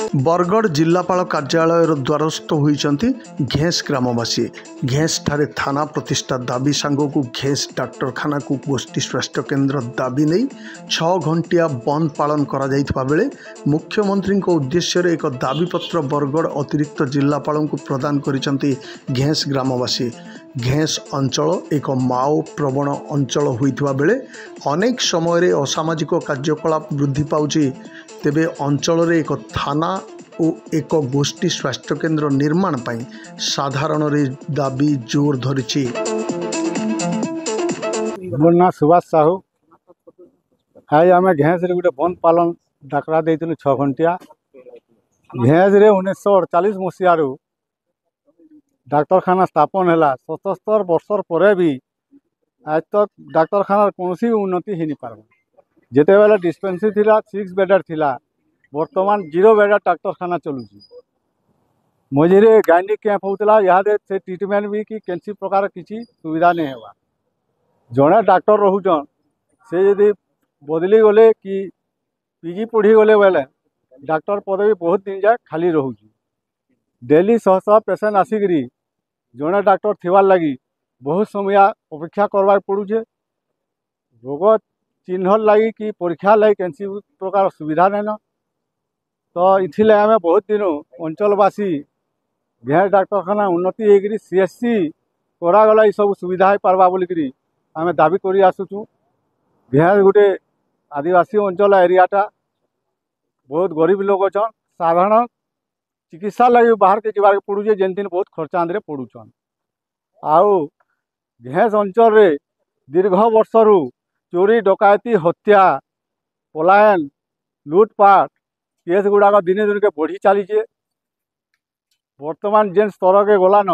बरगढ़ जिलापाल कार्यालय द्वारस्थ होइचंती घेस ग्रामवासी। घेस ठारे थाना प्रतिष्ठा दाबी सांग को घेस डाक्तरखाना को गोष्ठी स्वास्थ्य केन्द्र दाबी नहीं 6 घंटिया बंद पालन करा जाइतबा बेले मुख्यमंत्री उद्देश्य एक दाबीपत्र बरगढ़ अतिरिक्त जिलापाल को प्रदान करिसंती घेस ग्रामवासी। घेस अंचल एक माओ प्रवण अंचल होइतबा बेले अनेक समय असामाजिक कार्यकलाप वृद्धि पाउची। तेबे अंचल रे एक थाना और एक गोष्ठी स्वास्थ्य केन्द्र निर्माण पाई साधारण रे दाबी जोर धरिछि। मोर ना सुभाष साहू। आज आम घेस रे गोटे बंद पालन डाकरा देइथिलु 6 घंटिया। घेस रे 1948 मसीह डाक्तरखाना स्थापन है। 77 वर्ष पर भी आज तक डाक्तरखाना कौन उन्नति हो पार। जिते बेले डिस्पेंसरी थिला 6 बेडर थिला, वर्तमान 0 बेडर डाक्तरखाना चलुची। मझे गाइनिक कैंप होता यहाँ से ट्रिटमेंट भी कि कैंसी प्रकार किसी सुविधा नहीं है। जड़े डाक्तर रोचन से यदि बदली गले कि पीजी पढ़ी गले बेले डाक्तर पदवी बहुत दिन जाए खाली रोची। डेली 100 पेसेंट आसिकी जड़े डाक्तर थिबार लगी बहुत समय अपेक्षा करवार पड़ुचे। रोग चिन्ह लगी कि परीक्षा लगी कैंसी प्रकार सुविधा नहीं न। तो इथिले आम बहुत दिन अंचलवासी घेस डाक्तरखाना उन्नति होकर सीएससी करागला ये सब सुविधा हो पार्बा बोलिकी आम दाबी कर आसुचु। घेस गोटे आदिवासी अंचल एरियाटा बहुत गरीब लोग अच्छा साधारण चिकित्सा लगी बाहर के जबार पड़ुचे जेन दिन बहुत खर्चांदे पड़ुचन। आउ घेस अंचल रे दीर्घ वर्षरु चोरी डकायती हत्या पलायन लुटपाट केस गुड़ाक दिने दिन के बढ़ी चलीचे। वर्तमान जेन स्तर के गलान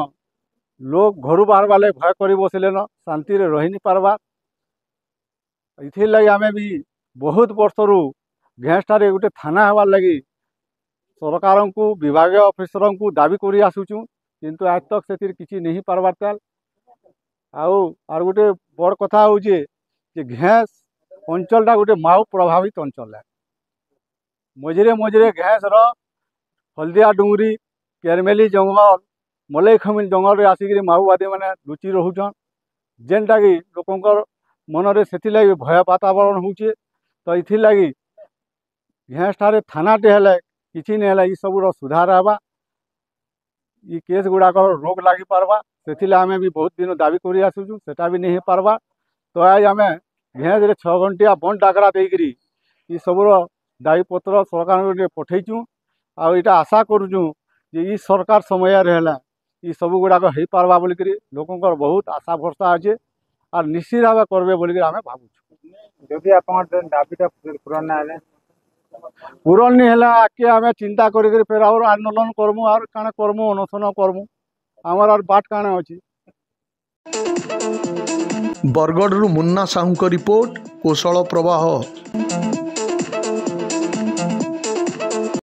लोग घर बाहर वाले भय कर बसिलेन शांति रे रही नहीं पार्बा। इथि लगी आमे भी बहुत वर्षरु घेस ठारे गोटे थाना हबार लगी सरकार को विभाग अफिसर को दाबी कर आसुचु, किंतु आज तक से किसी नहीं पार्बार ताल। आर गोटे बड़ कथा हूँ घेस अंचलटा गोटे माओ प्रभावित अंचल है। मझे मझे घेस हल्दिया डुंगरी केरमेली जंगल मलई खमिन जंगल रे आसिक माओवादी मैंने लुचि रोचन जेनटा कि लोकंर मनरे से भय वातावरण होचे। तो इथि लगी घेस ठारे थानाटे हेले किसी नहीं है सब सुधार हवा ये केस गुड़ाक रोग लगी पार्बा। से आम भी बहुत दिन दाबी कर आसुचु सेटा भी नहीं पार्बा। तो आज आम घेस रे 6 घंटिया बंद डाकरा देकरी ये सब दाबीपत्र सरकार पठेचु। आईटा आशा करुचु ये सरकार समय रहला ये सब गुड़ाक हो पार्बा बोलिकी लोकंर बहुत आशा भरसा अच्छे और निश्चित भाव करबे बोलिकी आम भावुचु। जदि आप दाबीटा पूरण ना पूरण नहीं है आगे आम चिंता कर फिर और आंदोलन करमु और काना करमु अनशन करमु आमर और बाट काना अच्छी। बरगढ़ मुन्ना साहू रिपोर्ट कोशल प्रवाह।